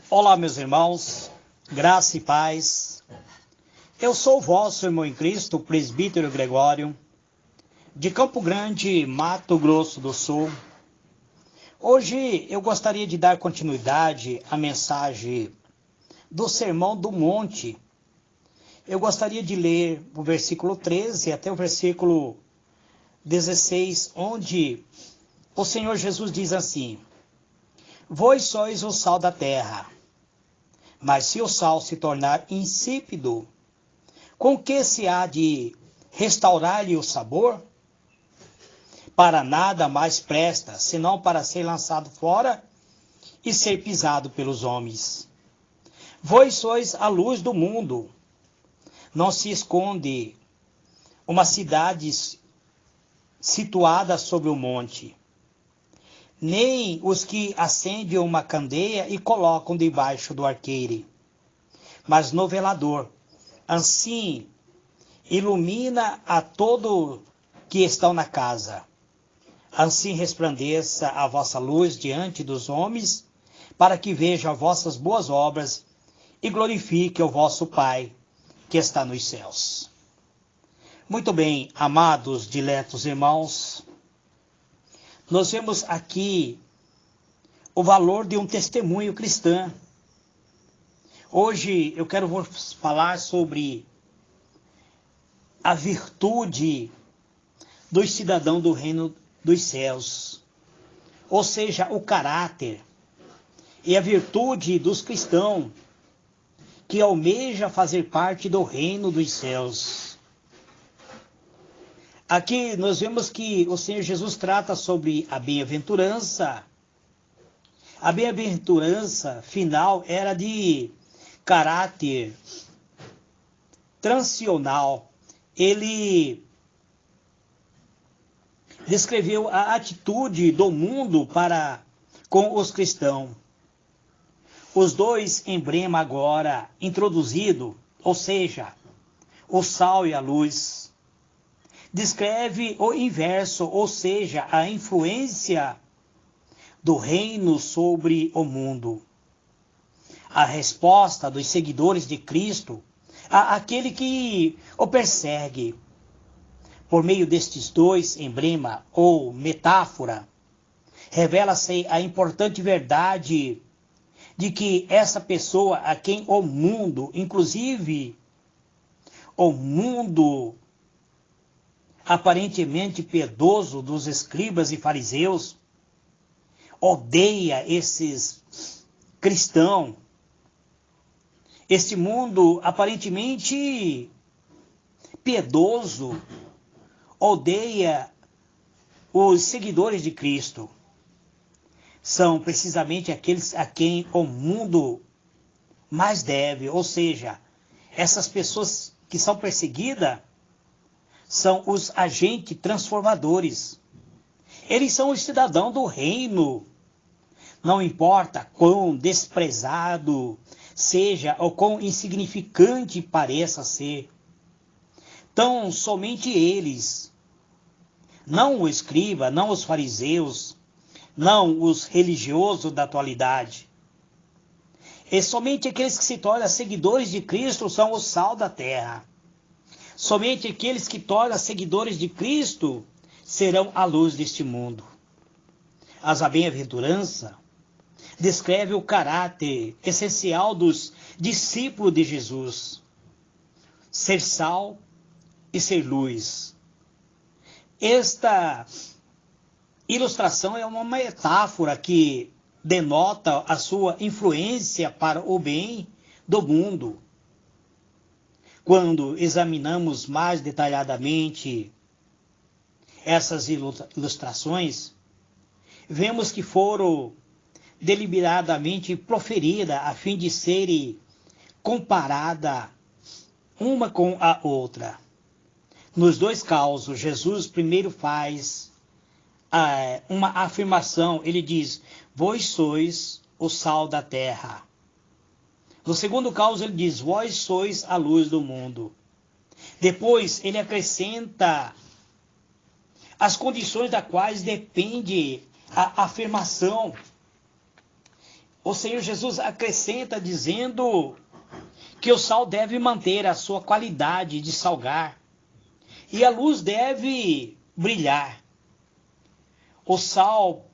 Olá, meus irmãos, graça e paz. Eu sou o vosso irmão em Cristo, o presbítero Gregório, de Campo Grande, Mato Grosso do Sul. Hoje eu gostaria de dar continuidade à mensagem do Sermão do Monte. Eu gostaria de ler o versículo 13 até o versículo 16, onde o Senhor Jesus diz assim: Vós sois o sal da terra. Mas se o sal se tornar insípido, com que se há de restaurar-lhe o sabor? Para nada mais presta, senão para ser lançado fora e ser pisado pelos homens. Vós sois a luz do mundo. Não se esconde uma cidade situada sobre o monte, nem os que acendem uma candeia e colocam debaixo do arqueire, mas no velador. Assim ilumina a todo que estão na casa. Assim resplandeça a vossa luz diante dos homens, para que vejam as vossas boas obras e glorifique o vosso Pai que está nos céus. Muito bem, amados, diletos irmãos, nós vemos aqui o valor de um testemunho cristão. Hoje eu quero vos falar sobre a virtude dos cidadãos do reino dos céus, ou seja, o caráter e a virtude dos cristãos que almeja fazer parte do reino dos céus. Aqui nós vemos que o Senhor Jesus trata sobre a bem-aventurança. A bem-aventurança final era de caráter transicional. Ele descreveu a atitude do mundo para com os cristãos. Os dois emblemas agora introduzidos, ou seja, o sal e a luz, descreve o inverso, ou seja, a influência do reino sobre o mundo. A resposta dos seguidores de Cristo àquele que o persegue. Por meio destes dois emblemas ou metáfora, revela-se a importante verdade de que essa pessoa a quem o mundo, inclusive o mundo aparentemente piedoso dos escribas e fariseus, odeia esses cristãos. Este mundo aparentemente piedoso odeia os seguidores de Cristo. São precisamente aqueles a quem o mundo mais deve, ou seja, essas pessoas que são perseguidas são os agentes transformadores. Eles são os cidadãos do reino. Não importa quão desprezado seja ou quão insignificante pareça ser. Tão somente eles, não o escriba, não os fariseus, não os religiosos da atualidade. E somente aqueles que se tornam seguidores de Cristo são o sal da terra. Somente aqueles que tornam seguidores de Cristo serão a luz deste mundo. As bem-aventurança descreve o caráter essencial dos discípulos de Jesus: ser sal e ser luz. Esta ilustração é uma metáfora que denota a sua influência para o bem do mundo. Quando examinamos mais detalhadamente essas ilustrações, vemos que foram deliberadamente proferidas a fim de serem comparadas uma com a outra. Nos dois casos, Jesus primeiro faz uma afirmação. Ele diz: vós sois o sal da terra. No segundo caso, ele diz: vós sois a luz do mundo. Depois, ele acrescenta as condições das quais depende a afirmação. o Senhor Jesus acrescenta dizendo que o sal deve manter a sua qualidade de salgar e a luz deve brilhar. O sal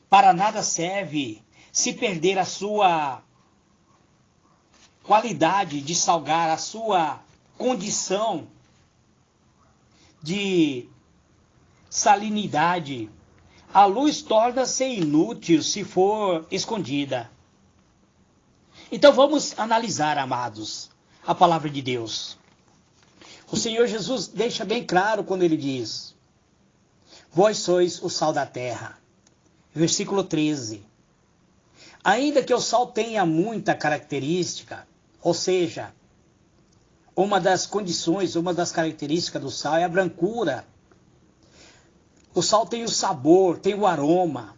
para nada serve se perder a sua qualidade de salgar, a sua condição de salinidade. A luz torna-se inútil se for escondida. Então vamos analisar, amados, a palavra de Deus. O Senhor Jesus deixa bem claro quando ele diz: vós sois o sal da terra. Versículo 13. Ainda que o sal tenha muita característica, ou seja, uma das condições, uma das características do sal é a brancura. O sal tem o sabor, tem o aroma.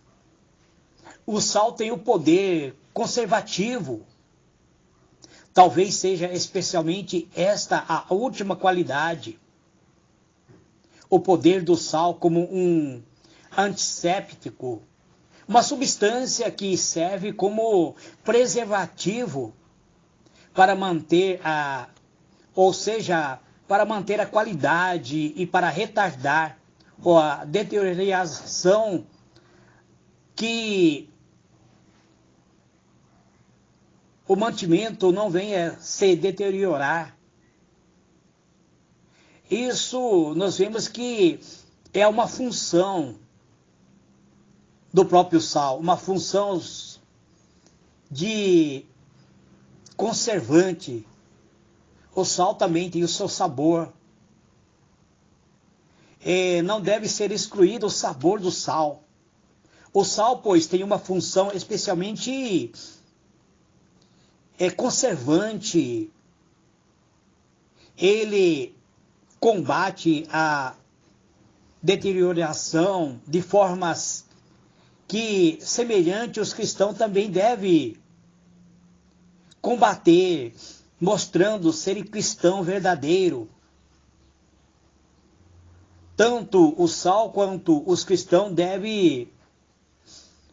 O sal tem o poder conservativo. Talvez seja especialmente esta a última qualidade. O poder do sal como um antisséptico, uma substância que serve como preservativo para manter para manter a qualidade e para retardar a deterioração que o mantimento não venha se deteriorar. Isso nós vemos que é uma função do próprio sal, uma função de conservante. O sal também tem o seu sabor. Não deve ser excluído o sabor do sal. O sal, pois, tem uma função especialmente conservante. Ele combate a deterioração de formas que, semelhante, os cristãos também devem combater, mostrando serem cristão verdadeiro. Tanto o sal quanto os cristãos devem...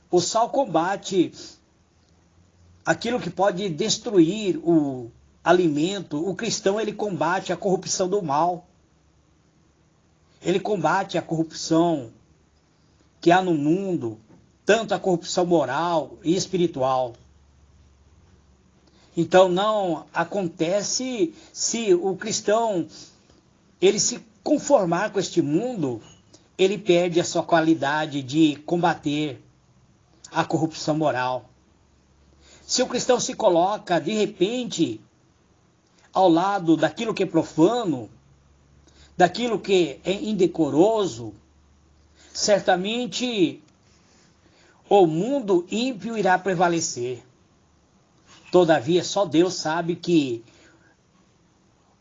O sal combate aquilo que pode destruir o alimento. O cristão, ele combate a corrupção do mal. Ele combate a corrupção que há no mundo, tanto a corrupção moral e espiritual. Então não acontece se o cristão ele se conformar com este mundo, ele perde a sua qualidade de combater a corrupção moral. Se o cristão se coloca de repente ao lado daquilo que é profano, daquilo que é indecoroso, certamente o mundo ímpio irá prevalecer. Todavia, só Deus sabe que,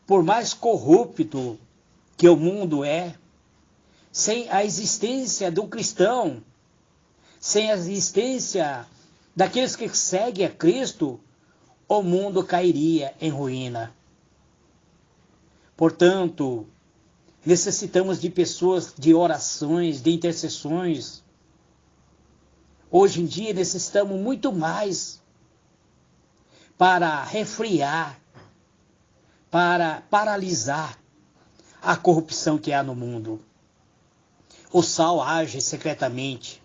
por mais corrupto que o mundo é, sem a existência do cristão, sem a existência daqueles que seguem a Cristo, o mundo cairia em ruína. Portanto, necessitamos de pessoas, de orações, de intercessões. Hoje em dia necessitamos muito mais para refriar, para paralisar a corrupção que há no mundo. O sal age secretamente.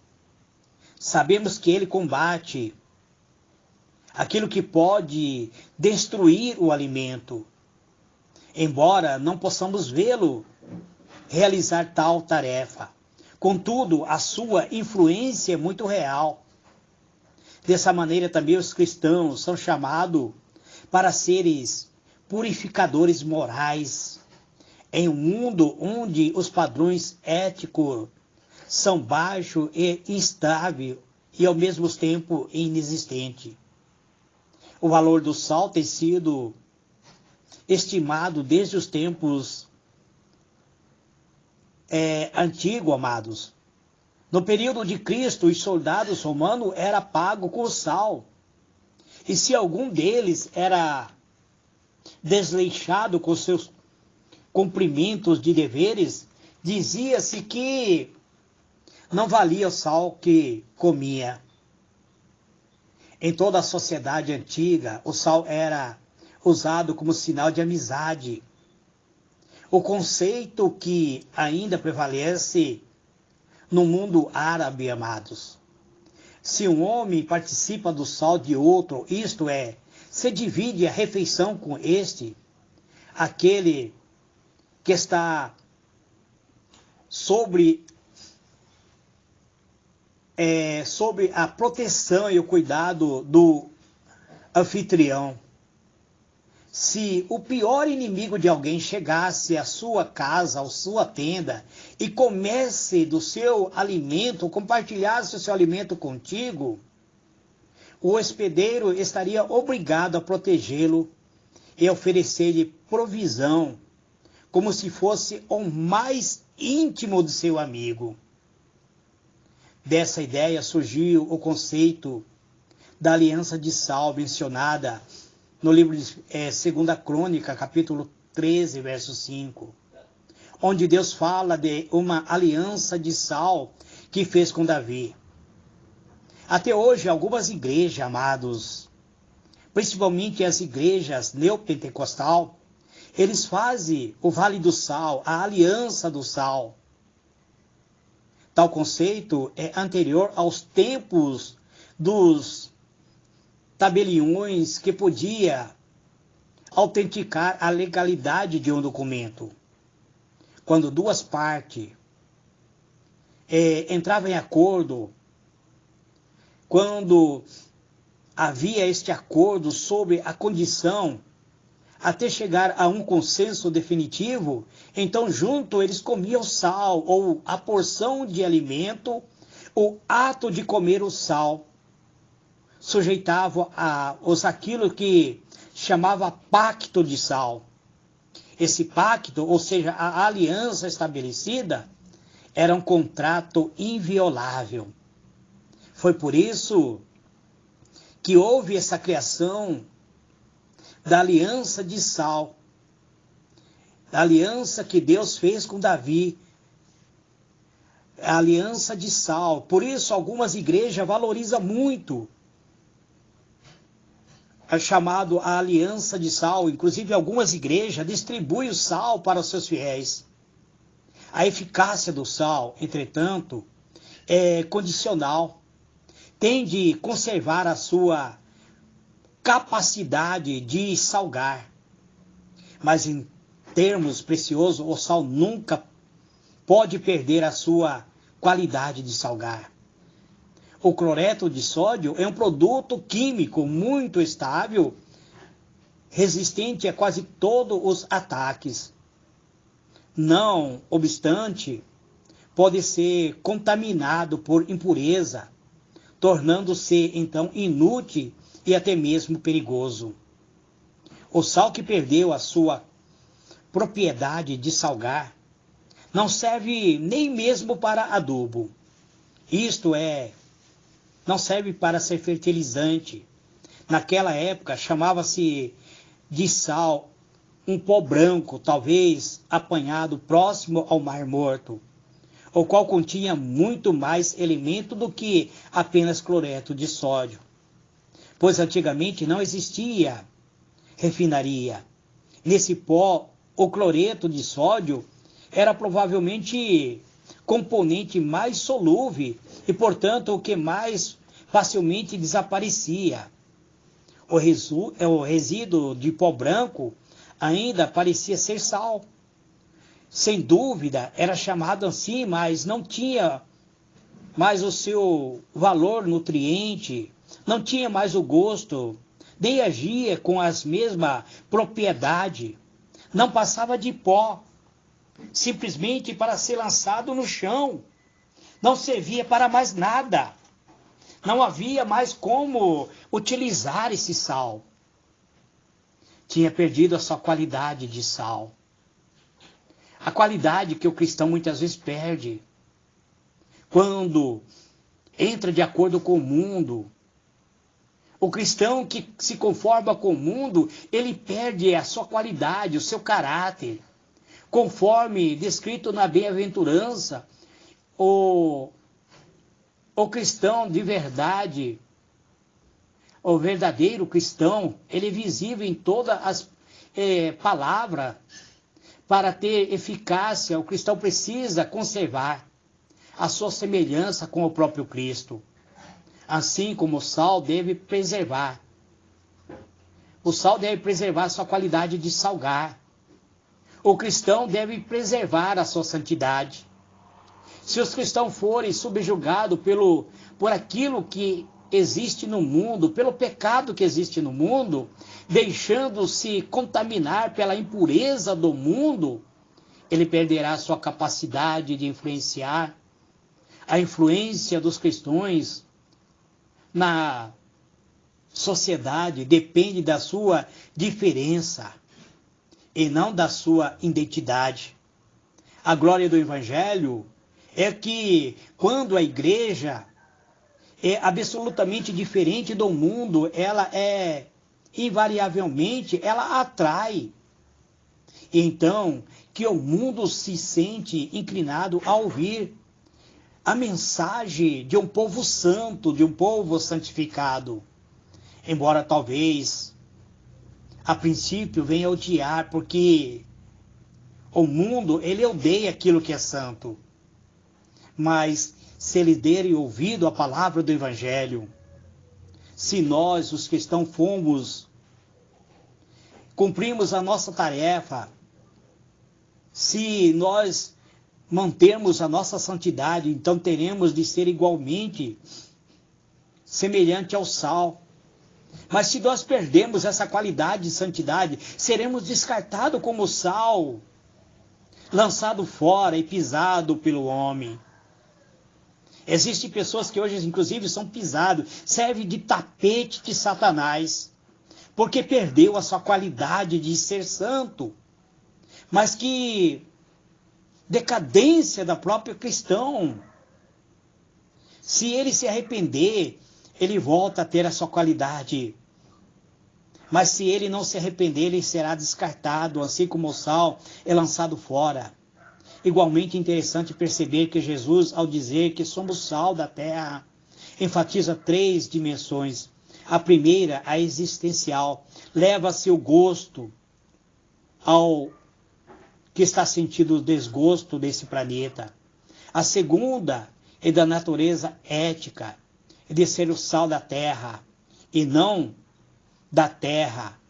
Sabemos que ele combate aquilo que pode destruir o alimento, embora não possamos vê-lo realizar tal tarefa. Contudo, a sua influência é muito real. Dessa maneira também os cristãos são chamados para seres purificadores morais em um mundo onde os padrões éticos são baixos e instáveis e ao mesmo tempo inexistentes. O valor do sal tem sido estimado desde os tempos antigos, amados. No período de Cristo, os soldados romanos eram pagos com sal. E se algum deles era desleixado com seus cumprimentos de deveres, dizia-se que não valia o sal que comia. Em toda a sociedade antiga, o sal era usado como sinal de amizade. O conceito que ainda prevalece no mundo árabe, amados. Se um homem participa do sal de outro, isto é, se divide a refeição com este, aquele que está sobre a proteção e o cuidado do anfitrião. Se o pior inimigo de alguém chegasse à sua casa, à sua tenda, e comesse do seu alimento, compartilhasse o seu alimento contigo, o hospedeiro estaria obrigado a protegê-lo e oferecer-lhe provisão, como se fosse o mais íntimo de seu amigo. Dessa ideia surgiu o conceito da aliança de sal mencionada no livro de 2 Crônica, capítulo 13, verso 5, onde Deus fala de uma aliança de sal que fez com Davi. Até hoje, algumas igrejas, amados, principalmente as igrejas neopentecostal, eles fazem o Vale do Sal, a aliança do sal. Tal conceito é anterior aos tempos dos tabeliões que podia autenticar a legalidade de um documento. Quando duas partes entravam em acordo, quando havia este acordo sobre a condição até chegar a um consenso definitivo, então junto eles comiam sal ou a porção de alimento, o ato de comer o sal sujeitava aquilo que chamava pacto de sal. Esse pacto, ou seja, a aliança estabelecida, era um contrato inviolável. Foi por isso que houve essa criação da aliança de sal, da aliança que Deus fez com Davi, a aliança de sal. Por isso algumas igrejas valorizam muito chamado a aliança de sal. Inclusive algumas igrejas distribuem o sal para os seus fiéis. A eficácia do sal, entretanto, é condicional. Tem de conservar a sua capacidade de salgar. Mas em termos preciosos, o sal nunca pode perder a sua qualidade de salgar. O cloreto de sódio é um produto químico muito estável, resistente a quase todos os ataques. Não obstante, pode ser contaminado por impureza, tornando-se então inútil e até mesmo perigoso. O sal que perdeu a sua propriedade de salgar não serve nem mesmo para adubo. Isto é, não serve para ser fertilizante. Naquela época chamava-se de sal um pó branco, talvez apanhado próximo ao Mar Morto, o qual continha muito mais elemento do que apenas cloreto de sódio. Pois antigamente não existia refinaria. Nesse pó, o cloreto de sódio era provavelmente componente mais solúvel e, portanto, o que mais facilmente desaparecia. O resíduo de pó branco ainda parecia ser sal. Sem dúvida, era chamado assim, mas não tinha mais o seu valor nutriente, não tinha mais o gosto, nem agia com as mesmas propriedades. Não passava de pó, simplesmente para ser lançado no chão. Não servia para mais nada. Não havia mais como utilizar esse sal. Tinha perdido a sua qualidade de sal. A qualidade que o cristão muitas vezes perde quando entra de acordo com o mundo. O cristão que se conforma com o mundo, ele perde a sua qualidade, o seu caráter. Conforme descrito na bem-aventurança, o cristão de verdade O verdadeiro cristão, ele é visível em todas as palavras. Para ter eficácia, o cristão precisa conservar a sua semelhança com o próprio Cristo. Assim como o sal deve preservar. O sal deve preservar a sua qualidade de salgar. O cristão deve preservar a sua santidade. Se os cristãos forem subjugados por aquilo que existe no mundo, pelo pecado que existe no mundo, deixando-se contaminar pela impureza do mundo, ele perderá a sua capacidade de influenciar. A influência dos cristãos na sociedade depende da sua diferença e não da sua identidade. A glória do Evangelho é que quando a igreja é absolutamente diferente do mundo, ela é invariavelmente, ela atrai. Então, que o mundo se sente inclinado a ouvir a mensagem de um povo santo, de um povo santificado. Embora talvez, a princípio, venha odiar, porque o mundo, ele odeia aquilo que é santo. Mas, se eles derem ouvido à palavra do Evangelho, se nós, os cristãos, cumprimos a nossa tarefa, se nós mantermos a nossa santidade, então teremos de ser igualmente semelhante ao sal. Mas se nós perdemos essa qualidade de santidade, seremos descartados como sal, lançado fora e pisado pelo homem. Existem pessoas que hoje, inclusive, são pisados, servem de tapete de Satanás, porque perdeu a sua qualidade de ser santo. Mas que decadência da própria cristão. Se ele se arrepender, ele volta a ter a sua qualidade. Mas se ele não se arrepender, ele será descartado, assim como o sal é lançado fora. Igualmente interessante perceber que Jesus, ao dizer que somos sal da terra, enfatiza 3 dimensões. A primeira, a existencial, leva seu gosto ao que está sentindo o desgosto desse planeta. A segunda é da natureza ética, é de ser o sal da terra, e não da terra.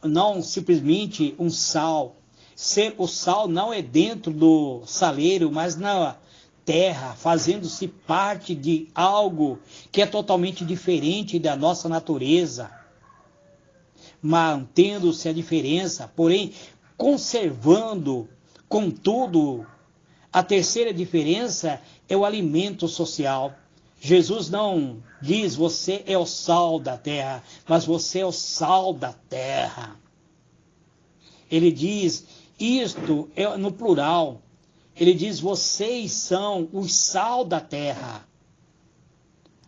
Não simplesmente um sal. Ser o sal não é dentro do saleiro, mas na terra, fazendo-se parte de algo que é totalmente diferente da nossa natureza, mantendo-se a diferença, porém conservando, contudo, a terceira diferença é o alimento social. Jesus não diz você é o sal da terra, mas você é o sal da terra. Ele diz isto no plural. Ele diz vocês são o sal da terra.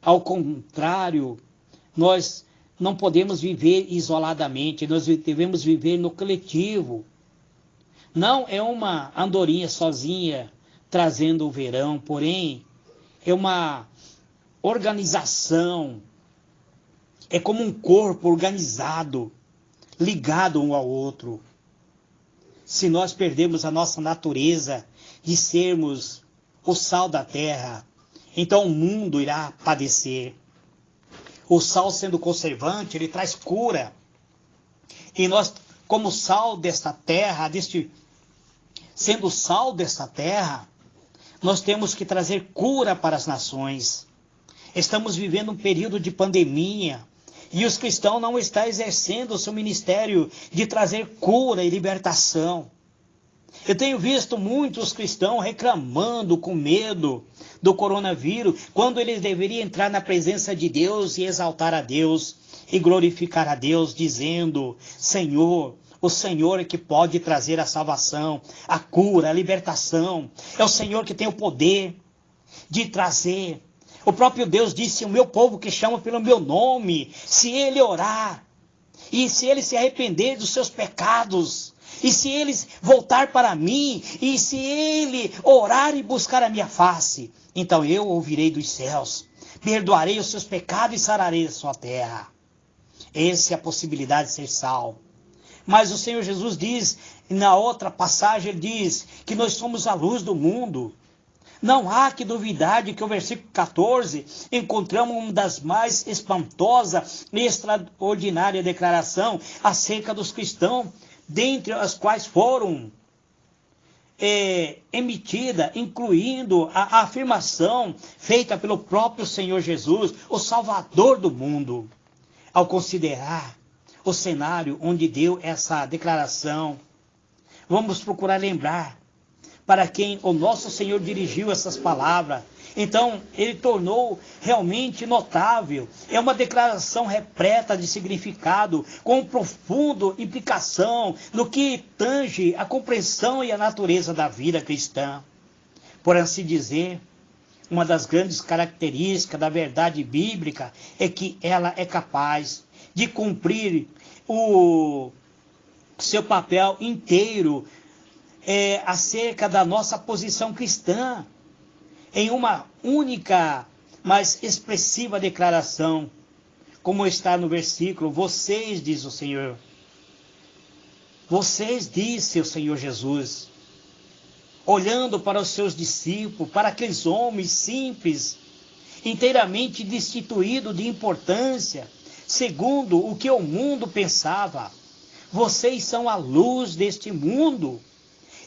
Ao contrário, nós não podemos viver isoladamente, nós devemos viver no coletivo. Não é uma andorinha sozinha trazendo o verão, porém é uma organização, é como um corpo organizado, ligado um ao outro. Se nós perdemos a nossa natureza de sermos o sal da terra, então o mundo irá padecer. O sal sendo conservante, ele traz cura. E nós, como sal desta terra, sendo sal desta terra, nós temos que trazer cura para as nações. Estamos vivendo um período de pandemia e os cristãos não estão exercendo o seu ministério de trazer cura e libertação. Eu tenho visto muitos cristãos reclamando com medo do coronavírus, quando eles deveriam entrar na presença de Deus e exaltar a Deus e glorificar a Deus, dizendo: Senhor, o Senhor é que pode trazer a salvação, a cura, a libertação. É o Senhor que tem o poder de trazer. O próprio Deus disse: o meu povo que chama pelo meu nome, se ele orar, e se ele se arrepender dos seus pecados, e se ele voltar para mim, e se ele orar e buscar a minha face, então eu ouvirei dos céus, perdoarei os seus pecados e sararei a sua terra. Essa é a possibilidade de ser sal. Mas o Senhor Jesus diz, na outra passagem, ele diz que nós somos a luz do mundo. Não há que duvidar de que o versículo 14 encontramos uma das mais espantosas e extraordinárias declarações acerca dos cristãos, dentre as quais foram emitida, incluindo a afirmação feita pelo próprio Senhor Jesus, o Salvador do mundo. Ao considerar o cenário onde deu essa declaração, vamos procurar lembrar para quem o nosso Senhor dirigiu essas palavras. Então, ele tornou realmente notável. É uma declaração repleta de significado, com profunda implicação no que tange a compreensão e a natureza da vida cristã. Por assim dizer, uma das grandes características da verdade bíblica é que ela é capaz de cumprir o seu papel inteiro acerca da nossa posição cristã, em uma única, mas expressiva declaração, como está no versículo: vocês, diz o Senhor, vocês, disse o Senhor Jesus, olhando para os seus discípulos, para aqueles homens simples, inteiramente destituídos de importância, segundo o que o mundo pensava. Vocês são a luz deste mundo.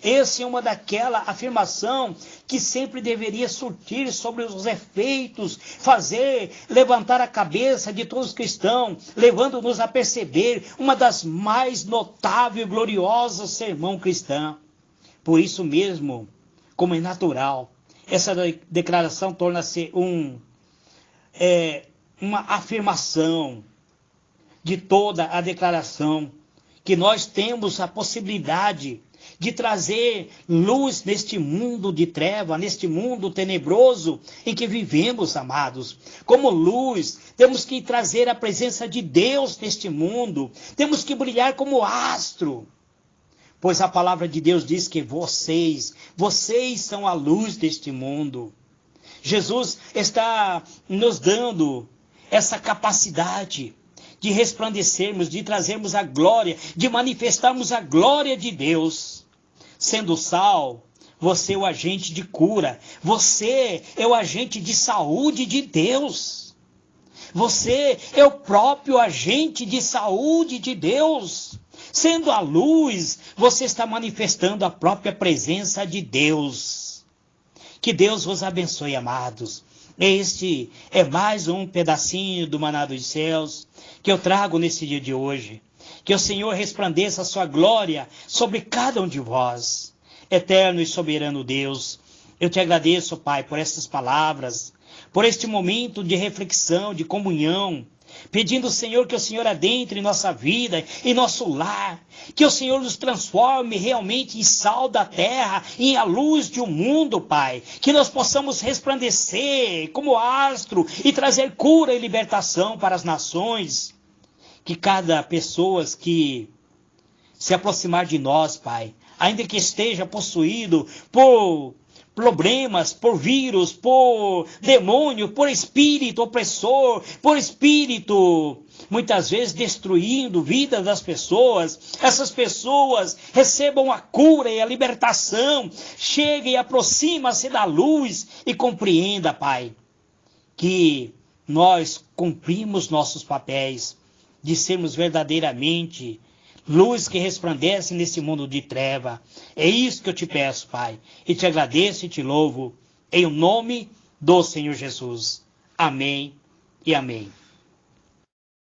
Essa é uma daquela afirmação que sempre deveria surtir sobre os efeitos, fazer levantar a cabeça de todos os cristãos, levando-nos a perceber uma das mais notáveis e gloriosas sermão cristã. Por isso mesmo, como é natural, essa declaração torna-se uma afirmação de toda a declaração, que nós temos a possibilidade de trazer luz neste mundo de treva, neste mundo tenebroso em que vivemos, amados. Como luz, temos que trazer a presença de Deus neste mundo. Temos que brilhar como astro. Pois a palavra de Deus diz que vocês são a luz deste mundo. Jesus está nos dando essa capacidade de resplandecermos, de trazermos a glória, de manifestarmos a glória de Deus. Sendo sal, você é o agente de cura, você é o agente de saúde de Deus. Você é o próprio agente de saúde de Deus. Sendo a luz, você está manifestando a própria presença de Deus. Que Deus vos abençoe, amados. Este é mais um pedacinho do maná dos céus que eu trago nesse dia de hoje. Que o Senhor resplandeça a sua glória sobre cada um de vós. Eterno e soberano Deus, eu te agradeço, Pai, por estas palavras, por este momento de reflexão, de comunhão, pedindo, Senhor, que o Senhor adentre em nossa vida, em nosso lar, que o Senhor nos transforme realmente em sal da terra, em a luz de um mundo, Pai, que nós possamos resplandecer como astro e trazer cura e libertação para as nações, que cada pessoa que se aproximar de nós, Pai, ainda que esteja possuído por problemas, por vírus, por demônio, por espírito opressor, por espírito, muitas vezes destruindo vidas das pessoas, essas pessoas recebam a cura e a libertação, chegue e aproxima-se da luz e compreenda, Pai, que nós cumprimos nossos papéis de sermos verdadeiramente luz que resplandece nesse mundo de treva. É isso que eu te peço, Pai, e te agradeço e te louvo, em nome do Senhor Jesus. Amém e amém.